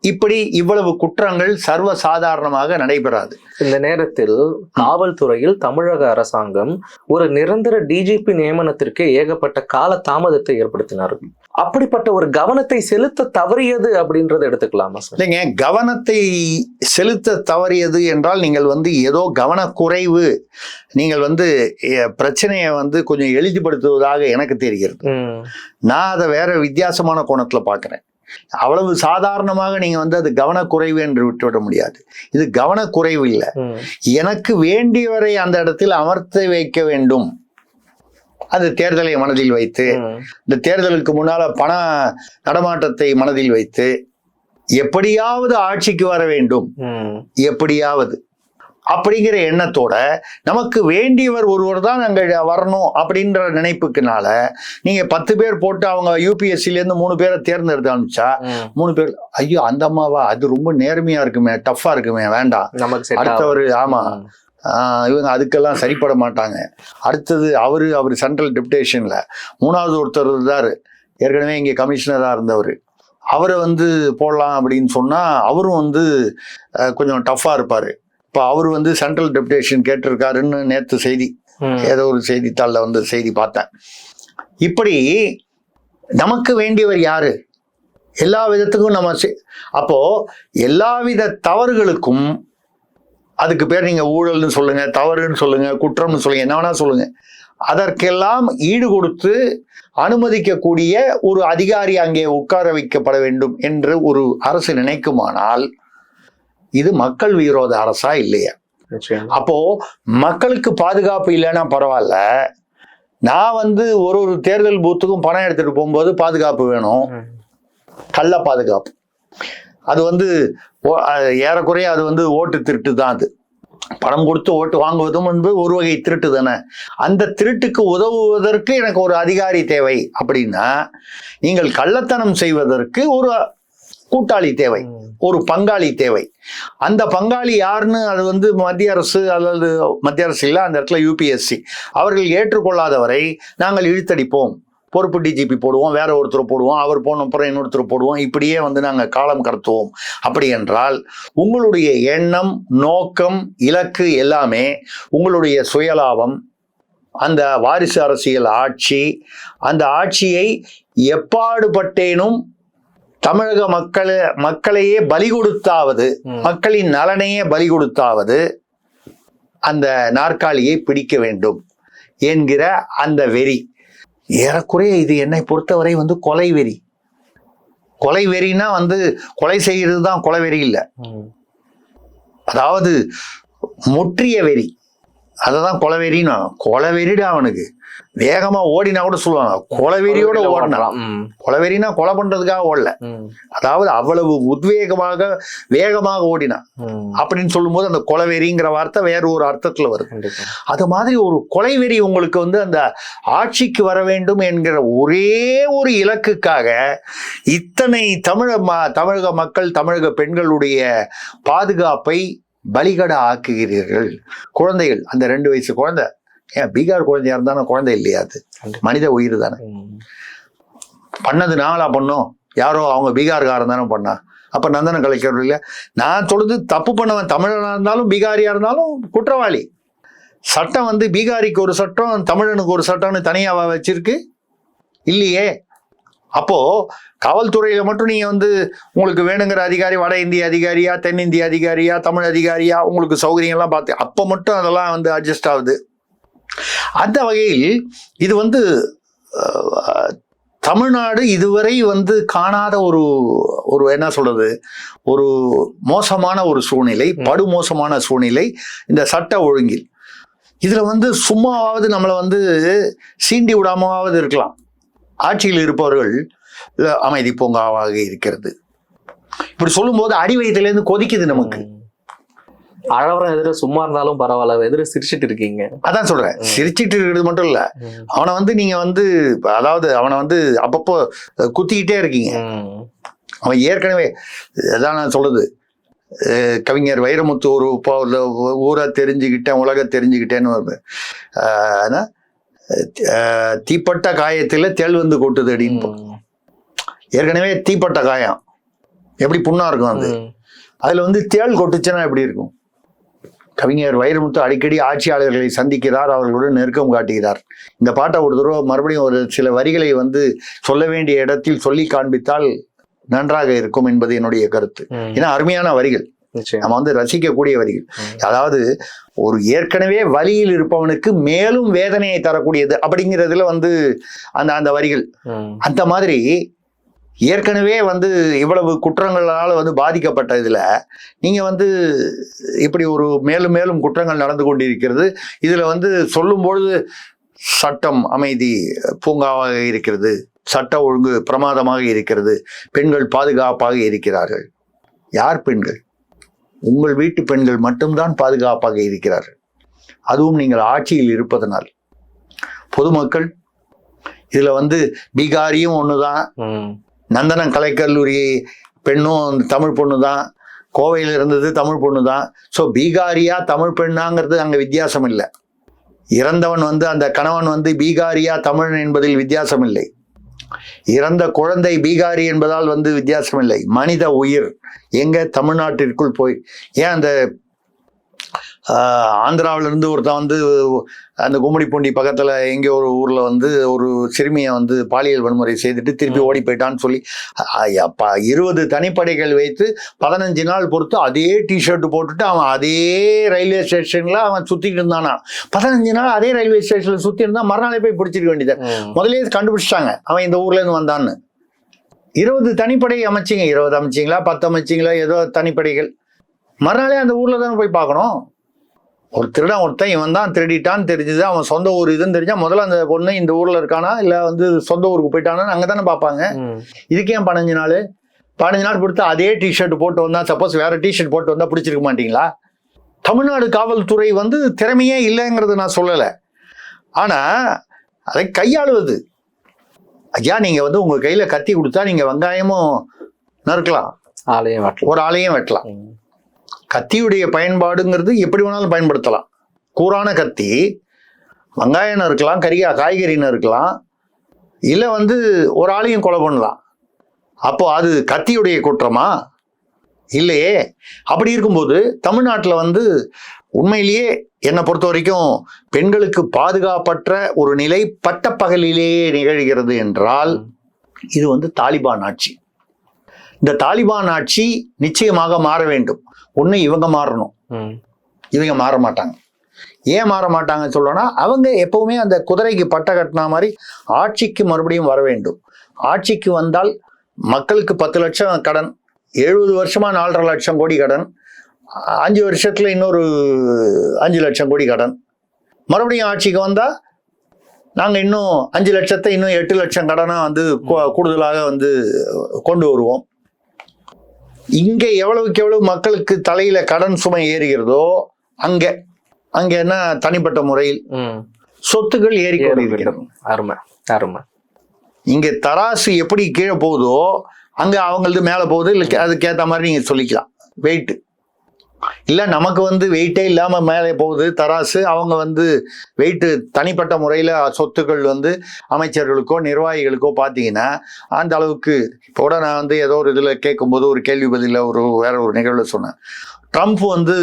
இப்படி இவ்வளவு குற்றங்கள் சர்வசாதாரணமாக நடைபெறாது. இந்த நேரத்தில் காவல்துறையில் தமிழக அரசாங்கம் ஒரு நிரந்தர டிஜிபி நியமனத்திற்கு ஏகப்பட்ட கால தாமதத்தை ஏற்படுத்தினார்கள். அப்படிப்பட்ட ஒரு கவனத்தை செலுத்த தவறியது அப்படின்றத எடுத்துக்கலாமா சார்? இல்லைங்க, கவனத்தை செலுத்த தவறியது என்றால் நீங்கள் ஏதோ கவனக்குறைவு, நீங்கள் பிரச்சனையை கொஞ்சம் எளிதுபடுத்துவதாக எனக்கு தெரிகிறது. நான் அதை வேற வித்தியாசமான கோணத்துல பாக்குறேன். அவ்வளவு சாதாரணமாக நீங்க அது கவனக்குறைவு என்று விட்டுவிட முடியாது. இது கவனக்குறைவு இல்லை. எனக்கு வேண்டியவரை அந்த இடத்தில் அமர்த்தி வைக்க வேண்டும். அது தேர்தலை மனதில் வைத்து, இந்த தேர்தலுக்கு முன்னால பண நடமாட்டத்தை மனதில் வைத்து எப்படியாவது ஆட்சிக்கு வர வேண்டும், எப்படியாவது அப்படிங்கிற எண்ணத்தோட நமக்கு வேண்டியவர் ஒருவர் தான் அங்க வரணும் அப்படின்ற நினைப்புக்குனால நீங்க 10 பேர் போட்டு அவங்க யூபிஎஸ்சில இருந்து 3 பேரை தேர்ந்தெடுத்து அனுப்பிச்சா 3 பேர் ஐயோ அந்த அம்மாவா, அது ரொம்ப நேர்மையா இருக்குமே, டஃப்பா இருக்குமே, வேண்டாம், அடுத்தவர் ஆமா இவங்க அதுக்கெல்லாம் சரிப்பட மாட்டாங்க, அடுத்தது அவரு சென்ட்ரல் டெபுடேஷன்ல 3வது ஒருத்தர் இருந்தாரு, ஏற்கனவே இங்க கமிஷனரா இருந்தவர், அவரை போடலாம் அப்படின்னு சொன்னா அவரும் கொஞ்சம் டஃப்பா இருப்பாரு. இப்போ அவரு சென்ட்ரல் டெபுடேஷன் கேட்டிருக்காருன்னு நேற்று செய்தி, ஏதோ ஒரு செய்தித்தாளில் செய்தி பார்த்தேன். இப்படி நமக்கு வேண்டியவர் யாரு? எல்லா விதத்துக்கும் நம்ம அப்போ எல்லாவித தவறுகளுக்கும் அதுக்கு பேர் நீங்க ஊழல்னு சொல்லுங்க, தவறுன்னு சொல்லுங்க, குற்றம்னு சொல்லுங்க, என்ன வேணா சொல்லுங்க, அதற்கெல்லாம் ஈடு கொடுத்து அனுமதிக்கக்கூடிய ஒரு அதிகாரி அங்கே உட்கார வைக்கப்பட வேண்டும் என்று ஒரு அரசு நினைக்குமானால் இது மக்கள் விரோத அரசா இல்லையா? அப்போ மக்களுக்கு பாதுகாப்பு இல்லைன்னா பரவாயில்ல, நான் ஒரு தேர்தல் பூத்துக்கும் பணம் எடுத்துட்டு போகும்போது பாதுகாப்பு வேணும், கள்ள பாதுகாப்பு. அது ஏறக்குறைய அது ஓட்டு திருட்டு தான். அது பணம் கொடுத்து ஓட்டு வாங்குவதும் ஒரு வகை திருட்டு தானே. அந்த திருட்டுக்கு உதவுவதற்கு எனக்கு ஒரு அதிகாரி தேவை அப்படின்னா நீங்கள் கள்ளத்தனம் செய்வதற்கு ஒரு கூட்டாளி தேவை, ஒரு பங்காளி தேவை. அந்த பங்காளி யாருன்னு அது மத்திய அரசு அல்லது மத்திய அரசு இல்ல, அந்த இடத்துல யூபிஎஸ்சி அவர்கள் ஏற்றுக்கொள்ளாதவரை நாங்கள் இழுத்தடிப்போம், பொறுப்பு டிஜிபி போடுவோம், வேற ஒருத்தர் போடுவோம், அவர் போன அப்புறம் இன்னொருத்தர் போடுவோம், இப்படியே நாங்கள் காலம் கடத்துவோம். அப்படி என்றால் உங்களுடைய எண்ணம், நோக்கம், இலக்கு எல்லாமே உங்களுடைய சுயலாபம், அந்த வாரிசு அரசியல் ஆட்சி, அந்த ஆட்சியை எப்பாடுபட்டேனும் தமிழக மக்களையே பலி கொடுத்தாவது, மக்களின் நலனையே பலி கொடுத்தாவது அந்த நாற்காலியை பிடிக்க வேண்டும் என்கிற அந்த வெறி. ஏறக்குறைய இது என்னை பொறுத்தவரை கொலை வெறி. கொலை வெறினா கொலை செய்யறது தான் கொலை வெறி இல்லை, அதாவது முற்றிய வெறி, அததான் கொலவெறினா. கொலவெறிடா அவனுக்கு, வேகமா ஓடினா கூட சொல்லுவாங்க கொலவெறியோட ஓடினான். கொலவெறினா கொலை பண்றதுக்காக ஓடல, அதாவது அவ்வளவு உத்வேகமாக வேகமாக ஓடினான் அப்படின்னு சொல்லும் போது அந்த கொலவெறிங்கிற வார்த்தை வேற ஒரு அர்த்தத்துல வருது. அது மாதிரி ஒரு கொலைவெறி உங்களுக்கு அந்த ஆட்சிக்கு வர வேண்டும் என்கிற ஒரே ஒரு இலக்குக்காக இத்தனை தமிழக மக்கள், தமிழக பெண்களுடைய பாதுகாப்பை பலிகடா ஆக்குகிறீர்கள். குழந்தைகள், அந்த 2 வயசு குழந்தை, ஏன் பீகார் குழந்தையா இருந்தாலும் குழந்தை இல்லையா? அது மனித உயிர் தானே. பண்ணது நாங்களா பண்ணோம்? யாரோ அவங்க பீகார்காரன் தானே பண்ணா. அப்ப நந்தனம் கலைக்கிறவர் இல்ல. நான் சொல்றது தப்பு பண்ணவன் தமிழனா இருந்தாலும் பீகாரியா இருந்தாலும் குற்றவாளி. சட்டம் வந்து பீகாரிக்கு ஒரு சட்டம் தமிழனுக்கு ஒரு சட்டம்னு தனியாவா வச்சிருக்கு? இல்லையே. அப்போ காவல்துறையில மட்டும் நீங்க வந்து உங்களுக்கு வேணுங்கிற அதிகாரி வட இந்திய அதிகாரியா, தென்னிந்திய அதிகாரியா, தமிழ் அதிகாரியா, உங்களுக்கு சௌகரியம் எல்லாம் பார்த்து அப்ப மட்டும் அதெல்லாம் வந்து அட்ஜஸ்ட் ஆகுது. அந்த வகையில் இது வந்து தமிழ்நாடு இதுவரை வந்து காணாத ஒரு என்ன சொல்றது, ஒரு மோசமான ஒரு சூழ்நிலை, படுமோசமான சூழ்நிலை இந்த சட்ட ஒழுங்கில். இதுல வந்து சும்மாவாவது நம்மளை வந்து சீண்டி விடாமவாவது இருக்கலாம். ஆட்சியில் இருப்பவர்கள் அமைதி பூங்காவாக இருக்கிறது. இப்படி சொல்லும் போது அடி வயிற்றுலேருந்து கொதிக்குது நமக்கு. அழவரம் எதிர சும்மா இருந்தாலும் பரவாயில்ல, எதிர சிரிச்சிட்டு இருக்கீங்க. அதான் சொல்றேன், சிரிச்சிட்டு இருக்கிறது மட்டும் இல்ல, அவனை வந்து நீங்க வந்து அதாவது அவனை வந்து அப்பப்போ குத்திக்கிட்டே இருக்கீங்க. அவன் ஏற்கனவே அதான் நான் சொல்றது, கவிஞர் வைரமுத்து ஒரு ஊரை தெரிஞ்சுக்கிட்டேன் உலக தெரிஞ்சுக்கிட்டேன்னு தீப்பட்ட காயத்துல தேள் வந்து கொட்டுது அப்படின்னு. ஏற்கனவே தீப்பட்ட காயம் எப்படி புண்ணா இருக்கும், அதுல வந்து தேள் கொட்டுச்சுன்னா எப்படி இருக்கும்? கவிஞர் வைரமுத்து அடிக்கடி ஆட்சியாளர்களை சந்திக்கிறார், அவர்களுடன் நெருக்கம் காட்டுகிறார். இந்த பாட்டை ஒரு தடவை மறுபடியும் ஒரு சில வரிகளை வந்து சொல்ல வேண்டிய இடத்தில் சொல்லி காண்பித்தால் நன்றாக இருக்கும் என்பது என்னுடைய கருத்து. ஏன்னா அருமையான வரிகள், நம்ம வந்து ரசிக்கக்கூடிய வரிகள். அதாவது ஒரு ஏற்கனவே வலியில் இருப்பவனுக்கு மேலும் வேதனையை தரக்கூடியது அப்படிங்கிறதுல வந்து அந்த வரிகள். அந்த மாதிரி ஏற்கனவே வந்து இவ்வளவு குற்றங்களால வந்து பாதிக்கப்பட்ட இதுல நீங்க வந்து இப்படி ஒரு மேலும் மேலும் குற்றங்கள் நடந்து கொண்டிருக்கிறது. இதுல வந்து சொல்லும் பொழுது சட்டம் அமைதி பூங்காவாக இருக்கிறது, சட்ட ஒழுங்கு பிரமாதமாக இருக்கிறது, பெண்கள் பாதுகாப்பாக இருக்கிறார்கள். யார் பெண்கள்? உங்கள் வீட்டு பெண்கள் மட்டும்தான் பாதுகாப்பாக இருக்கிறார்கள். அதுவும் நீங்கள் ஆட்சியில் இருப்பதனால். பொதுமக்கள் இதுல வந்து பீகாரியும் ஒண்ணுதான், நந்தனம் கலைக்கல்லூரி பெண்ணும் தமிழ் பொண்ணு தான், கோவையில் இருந்தது தமிழ் பொண்ணு தான். ஸோ பீகாரியா தமிழ் பெண்ணாங்கிறது அங்க வித்தியாசம் இல்லை. இறந்தவன் வந்து அந்த கணவன் வந்து பீகாரியா தமிழ் என்பதில் வித்தியாசம் இல்லை. இறந்த குழந்தை பீகாரி என்பதால் வந்து வித்தியாசம் இல்லை. மனித உயிர் எங்க தமிழ்நாட்டிற்குள் போய் ஏன் அந்த ஆந்திராவில இருந்து ஒருத்தன் வந்து அந்த கும்மிடிப்பூண்டி பக்கத்துல எங்கே ஒரு ஊர்ல வந்து ஒரு சிறுமியை வந்து பாலியல் வன்முறை செய்துட்டு திருப்பி ஓடி போயிட்டான்னு சொல்லி 20 தனிப்படைகள் வைத்து 15 நாள் பொறுத்து அதே டிஷர்ட் போட்டுட்டு அவன் அதே ரயில்வே ஸ்டேஷன்ல அவன் சுத்திட்டு இருந்தானா. 15 நாள் அதே ரயில்வே ஸ்டேஷன்ல சுத்தி இருந்தா மறுநாளே போய் பிடிச்சிருக்க வேண்டியது. முதலே கண்டுபிடிச்சிட்டாங்க அவன் இந்த ஊர்ல இருந்து வந்தான்னு. 20 தனிப்படை அமைச்சிங்க, 20 அமைச்சிங்களா 10 அமைச்சிங்களா ஏதோ தனிப்படைகள், மறுநாளே அந்த ஊர்ல தானே போய் பார்க்கணும். ஒரு திருடன் ஒருத்தன் இவன் தான் திருடிட்டான்னு தெரிஞ்சது, அவன் சொந்த ஊர் இதுன்னு தெரிஞ்சா முதல்ல அந்த பொண்ணு இந்த ஊர்ல இருக்கானா இல்ல வந்து சொந்த ஊருக்கு போயிட்டானான்னு அங்கதானே பார்ப்பாங்க. இதுக்கு ஏன் 15 நாள் பொறுத்து அதே டிஷர்ட் போட்டு வந்தா, சப்போஸ் வேற டிஷர்ட் போட்டு வந்தா பிடிச்சிருக்க மாட்டீங்களா? தமிழ்நாடு காவல்துறை வந்து திறமையே இல்லைங்கிறது நான் சொல்லலை, ஆனா அதை கையாளுவது. ஐயா நீங்க வந்து உங்க கையில கத்தி கொடுத்தா நீங்க வெங்காயமும் நறுக்கலாம், ஒரு ஆளையும் வெட்டலாம். கத்தியுடைய பயன்பாடுங்கிறது எப்படி வேணாலும் பயன்படுத்தலாம். கூரான கத்தி வெங்காயம் நறுக்கலாம், காய்கறி நறுக்கலாம், இல்லை வந்து ஒரு ஆளையும் கொலை பண்ணலாம். அப்போ அது கத்தியுடைய குற்றமா? இல்லையே. அப்படி இருக்கும்போது தமிழ்நாட்டில் வந்து உண்மையிலேயே என்னை பொறுத்த வரைக்கும் பெண்களுக்கு பாதுகாப்பற்ற ஒரு நிலை பட்டப்பகலிலேயே நிகழ்கிறது என்றால் இது வந்து தாலிபான் ஆட்சி. இந்த தாலிபான் ஆட்சி நிச்சயமாக மாற வேண்டும். ஒண்ணு இவங்க மாறணும், இவங்க மாற மாட்டாங்க. ஏன் மாற மாட்டாங்க சொல்லனா, அவங்க எப்பவுமே அந்த குதிரைக்கு பட்டை கட்டின மாதிரி ஆட்சிக்கு மறுபடியும் வர வேண்டும். ஆட்சிக்கு வந்தால் மக்களுக்கு 10 லட்சம் கடன், 70 வருஷமா 4.5 லட்சம் கோடி கடன், 5 வருஷத்துல இன்னொரு 5 லட்சம் கோடி கடன். மறுபடியும் ஆட்சிக்கு வந்தா நாங்க இன்னும் 5 லட்சத்தை இன்னும் 8 லட்சம் கடனா வந்து கூடுதலாக வந்து கொண்டு வருவோம். இங்க எவ்வளவுக்கு எவ்வளவு மக்களுக்கு தலையில கடன் சுமை ஏறுகிறதோ அங்க என்ன தனிப்பட்ட முறையில் சொத்துக்கள் ஏறிக்கொண்டிருக்கிறது. அருமை அருமை. இங்க தராசு எப்படி கீழே போகுதோ அங்க அவங்களது மேல போகுது. இல்லை அதுக்கேற்ற மாதிரி நீங்க சொல்லிக்கலாம் வெயிட். இல்ல நமக்கு வந்து வெயிட்டே இல்லாம மேலே போகுது தராசு, அவங்க வந்து வெயிட் தனிப்பட்ட முறையில சொத்துக்கள் வந்து அமைச்சர்களுக்கோ நிர்வாகிகளுக்கோ பார்த்தீங்கன்னா அந்த அளவுக்கு. இப்போ கூட நான் வந்து ஏதோ ஒரு இதுல கேட்கும்போது ஒரு கேள்வி பதில வேற ஒரு நிகழ்வுல சொன்னேன். ட்ரம்ப் வந்து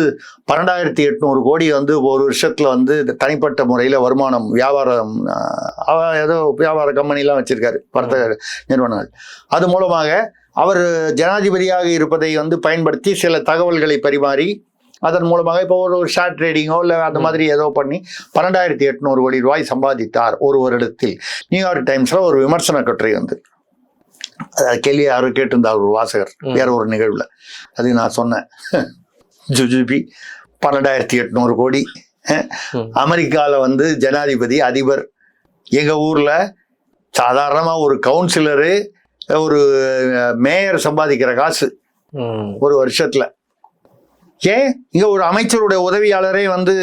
12,800 கோடி வந்து ஒரு வருஷத்துல வந்து தனிப்பட்ட முறையில வருமானம் வியாபாரம், ஏதோ வியாபார கம்பெனிலாம் வச்சிருக்காரு, வர்த்தக நிறுவனங்கள். அது மூலமாக அவர் ஜனாதிபதியாக இருப்பதை வந்து பயன்படுத்தி சில தகவல்களை பரிமாறி அதன் மூலமாக இப்போ ஒரு ஷேர் ட்ரேடிங்கோ இல்லை அந்த மாதிரி ஏதோ பண்ணி 12,800 கோடி ரூபாய் சம்பாதித்தார் ஒரு வருடத்தில். நியூயார்க் டைம்ஸ்ல ஒரு விமர்சன கட்டுரை வந்து கேள்வி யாரும் கேட்டிருந்தார் ஒரு வாசகர் வேற ஒரு நிகழ்வுல. அது நான் சொன்னேன், ஜுஜுபி 12,800 கோடி, அமெரிக்காவில் வந்து ஜனாதிபதி அதிபர், எங்க ஊர்ல சாதாரணமா ஒரு கவுன்சிலரு ஒரு மேயர் சம்பாதிக்கிற காசு ஒரு வருஷத்துல. ஏன் இங்க ஒரு அமைச்சருடைய உதவியாளரே வந்து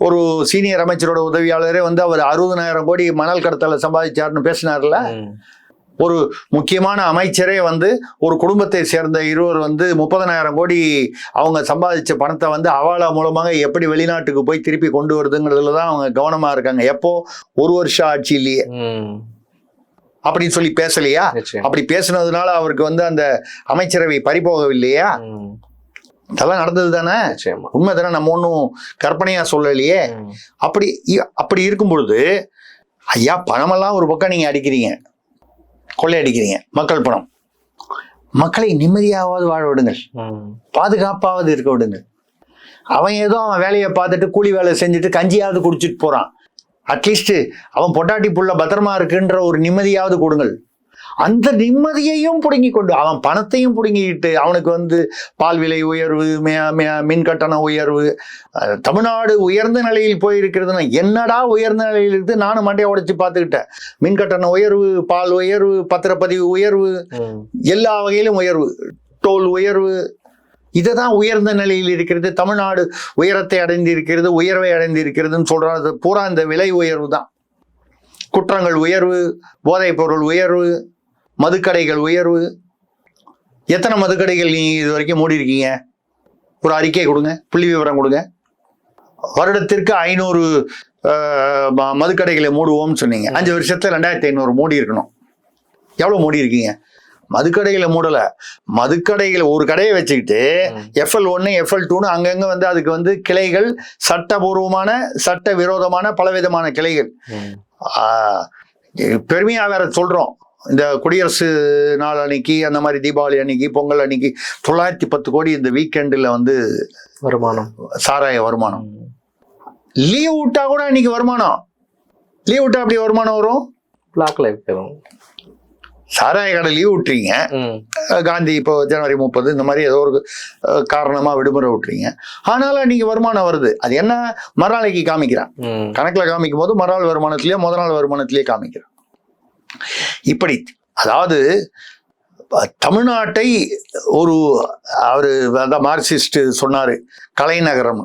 ஒரு சீனியர் அமைச்சரோட உதவியாளரே வந்து அவர் 60,000 கோடி மணல் கடத்தல சம்பாதிச்சாருன்னு பேசினார்ல. ஒரு முக்கியமான அமைச்சரே வந்து ஒரு குடும்பத்தை சேர்ந்த இருவர் வந்து 30,000 கோடி அவங்க சம்பாதிச்ச பணத்தை வந்து அவாலா மூலமாக எப்படி வெளிநாட்டுக்கு போய் திருப்பி கொண்டு வருதுங்கிறதுல தான் அவங்க கவனமா இருக்காங்க. எப்போ? ஒரு வருஷம் ஆட்சியிலேயே அப்படின்னு சொல்லி பேசலையா? அப்படி பேசுனதுனால அவருக்கு வந்து அந்த அமைச்சரவை பறிபோகவில்லையா? அதெல்லாம் நடந்தது தானே, உண்மை தானே, நம்ம ஒன்றும் கற்பனையா சொல்லலையே. அப்படி இருக்கும் பொழுது ஐயா, பணமெல்லாம் ஒரு பக்கம் நீங்க அடிக்கிறீங்க, கொள்ளையடிக்கிறீங்க, மக்கள் பணம். மக்களை நிம்மதியாவது வாழ விடுங்கள், பாதுகாப்பாவது இருக்க விடுங்கள். அவன் ஏதோ அவன் வேலையை பார்த்துட்டு கூலி வேலை செஞ்சுட்டு கஞ்சியாவது குடிச்சிட்டு போறான். அட்லீஸ்ட் அவன் பொட்டாட்டி புள்ள பத்திரமா இருக்குன்ற ஒரு நிம்மதியாவது கொடுங்கள். அந்த நிம்மதியையும் புடுங்கி கொண்டு அவன் பணத்தையும் புடுங்கிட்டு அவனுக்கு வந்து பால் விலை உயர்வு, மின் கட்டண உயர்வு, தமிழ்நாடு உயர்ந்த நிலையில் போயிருக்கிறதுனா என்னடா உயர்ந்த நிலையில் இருக்கு? நானும் மண்டையை உடைச்சு பார்த்துக்கிட்டேன். மின் கட்டண உயர்வு, பால் உயர்வு, பத்திரப்பதிவு உயர்வு, எல்லா வகையிலும் உயர்வு, டோல் உயர்வு, இதுதான் உயர்ந்த நிலையில் இருக்கிறது. தமிழ்நாடு உயரத்தை அடைந்திருக்கிறது, உயர்வை அடைந்திருக்கிறதுன்னு சொல்றது பூரா இந்த விலை உயர்வு தான். குற்றங்கள் உயர்வு, போதைப் பொருள் உயர்வு, மதுக்கடைகள் உயர்வு. எத்தனை மதுக்கடைகள் நீ இது வரைக்கும் மூடி இருக்கீங்க? ஒரு அறிக்கை கொடுங்க, புள்ளி விவரம் கொடுங்க. வருடத்திற்கு 500 மதுக்கடைகளை மூடுவோம்னு சொன்னீங்க. 5 வருஷத்துல 2,500 மூடி இருக்கணும். எவ்வளவு மூடி இருக்கீங்க? மதுக்கடைகளை மூடல. மதுக்கடைகளை ஒரு கடையை வச்சுக்கிட்டு FL1 FL2 அங்கங்க வந்து அதுக்கு வந்து கிளைகள், சட்டபூர்வமான சட்ட விரோதமான பலவிதமான கிளைகள். பெருமையா வேற சொல்றோம், இந்த குடியரசு நாள் அன்னைக்கு, அந்த மாதிரி தீபாவளி அன்னைக்கு, பொங்கல் அன்னைக்கு 910 கோடி இந்த வீக்கெண்டில் வந்து வருமானம், சாராய வருமானம். லீவ் விட்டா கூட இன்னைக்கு வருமானம். லீவ் விட்டா அப்படி வருமானம் வரும். பிளாக்ல சாராய கடை லீவ் விட்டுறீங்க, காந்தி இப்போ ஜனவரி 30 இந்த மாதிரி ஏதோ ஒரு காரணமா விடுமுறை விட்டுறீங்க, ஆனாலும் நீங்க வருமானம் வருது. அது என்ன? மறுநாளைக்கு காமிக்கிறான், கணக்குல காமிக்கும் போது மறுநாள் வருமானத்திலேயே முதல் நாள் வருமானத்திலேயே காமிக்கிறான். இப்படி அதாவது தமிழ்நாட்டை ஒரு அவரு மார்க்சிஸ்ட் சொன்னாரு கலைநகரம்,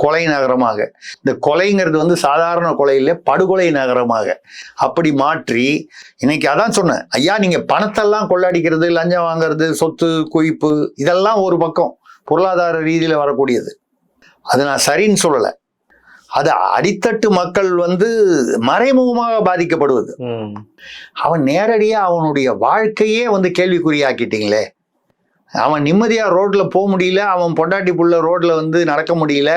கொலை நகரமாக. இந்த கொலைங்கிறது வந்து சாதாரண கொலை இல்லை, படுகொலை நகரமாக அப்படி மாற்றி இன்னைக்கு அதான் சொன்னேன் ஐயா, நீங்க பணத்தெல்லாம் கொள்ளடிக்கிறது, லஞ்சம் வாங்குறது, சொத்து குவிப்பு, இதெல்லாம் ஒரு பக்கம் பொருளாதார ரீதியில வரக்கூடியது. அது நான் சரின்னு சொல்லலை. அது அடித்தட்டு மக்கள் வந்து மறைமுகமாக பாதிக்கப்படுவது. அவன் நேரடியா அவனுடைய வாழ்க்கையே வந்து கேள்விக்குறியாக்கிட்டீங்களே. அவன் நிம்மதியா ரோட்ல போக முடியல, அவன் பொண்டாட்டி புள்ள ரோட்ல வந்து நடக்க முடியல,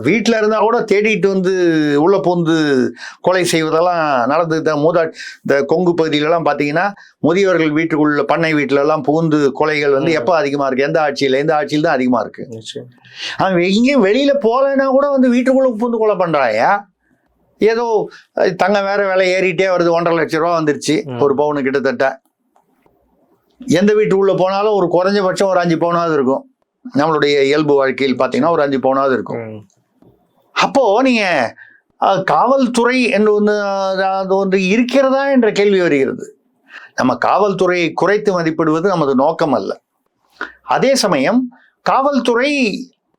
வீட்டுல இருந்தா கூட தேடிட்டு வந்து உள்ள பூந்து கொலை செய்வதெல்லாம் நடந்து. இந்த கொங்கு பகுதியிலலாம் பாத்தீங்கன்னா முதியவர்கள் வீட்டுக்குள்ள பண்ணை வீட்டுல எல்லாம் புகுந்து கொலைகள் வந்து எப்ப அதிகமா இருக்கு? எந்த ஆட்சியில? இந்த ஆட்சியில் தான் அதிகமா இருக்கு. அவன் எங்கேயும் வெளியில போகலைன்னா கூட வந்து வீட்டுக்குள்ள புகுந்து கொலை பண்றாயா. ஏதோ தங்க வேற விலை ஏறிட்டே வருது, 1.5 லட்சம் ரூபா வந்துருச்சு ஒரு பவுனு கிட்டத்தட்ட. எந்த வீட்டுக்குள்ள போனாலும் ஒரு குறைஞ்சபட்சம் ஒரு 5 பவுனாவது இருக்கும். நம்மளுடைய இயல்பு வாழ்க்கையில் பார்த்தீங்கன்னா ஒரு 5 பவுனாவது இருக்கும். அப்போ நீங்க காவல்துறை என்று ஒன்று இருக்கிறதா என்ற கேள்வி வருகிறது. நம்ம காவல்துறையை குறைத்து மதிப்பிடுவது நமது நோக்கம் அல்ல. அதே சமயம் காவல்துறை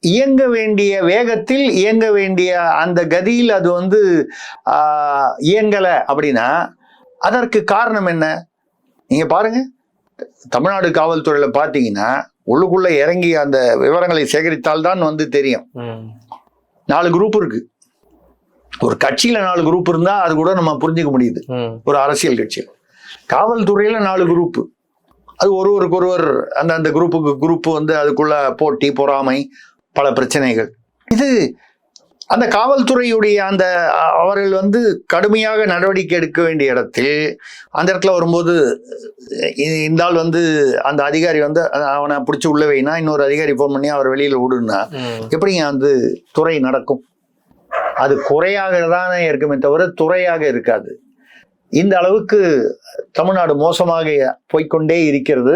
இயங்க வேண்டிய வேகத்தில், இயங்க வேண்டிய அந்த கதியில் அது வந்து இயங்கலை அப்படின்னா அதற்கு காரணம் என்ன? நீங்க பாருங்க, தமிழ்நாடு காவல்துறையில பாத்தீங்கன்னா உள்ளுக்குள்ள இறங்கி அந்த விவரங்களை சேகரித்தால்தான் வந்து தெரியும். 4 குரூப் இருக்கு. ஒரு கட்சியில 4 குரூப் இருந்தா அது கூட நம்ம புரிஞ்சுக்க முடியுது. ஒரு அரசியல் கட்சியில் காவல்துறையில 4 குரூப். அது ஒருவர் அந்த குரூப் வந்து அதுக்குள்ள போட்டி, பொறாமை, பல பிரச்சனைகள். இது அந்த காவல்துறையுடைய அந்த அவர்கள் வந்து கடுமையாக நடவடிக்கை எடுக்க வேண்டிய இடத்தில் அந்த இடத்துல வரும்போது இந்த ஆள் வந்து அந்த அதிகாரி வந்து அவனை பிடிச்சி உள்ள வைனா இன்னொரு அதிகாரி ஃபோன் பண்ணி அவர் வெளியில விடுனா எப்படிங்க வந்து துறை நடக்கும்? அது குறையாக தானே இருக்குமே தவிர துறையாக இருக்காது. இந்த அளவுக்கு தமிழ்நாடு மோசமாக போய்கொண்டே இருக்கிறது.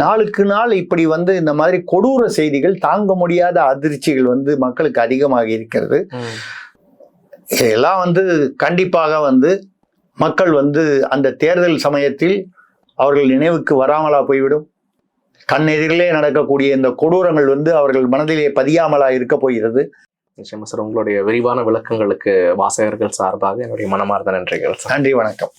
நாளுக்கு நாள் இப்படி வந்து இந்த மாதிரி கொடூர செய்திகள், தாங்க முடியாத அதிர்ச்சிகள் வந்து மக்களுக்கு அதிகமாக இருக்கிறது. இதெல்லாம் வந்து கண்டிப்பாக வந்து மக்கள் வந்து அந்த தேர்தல் சமயத்தில் அவர்கள் நினைவுக்கு வராமலா போய்விடும். கண்ணெதிரிலே நடக்கக்கூடிய இந்த கொடூரங்கள் வந்து அவர்கள் மனதிலே பதியாமலா இருக்க போகிறது. நிச்சயமா சார், உங்களுடைய விரிவான விளக்கங்களுக்கு வாசகர்கள் சார்பாக என்னுடைய மனமார்ந்த நன்றிகள். நன்றி, வணக்கம்.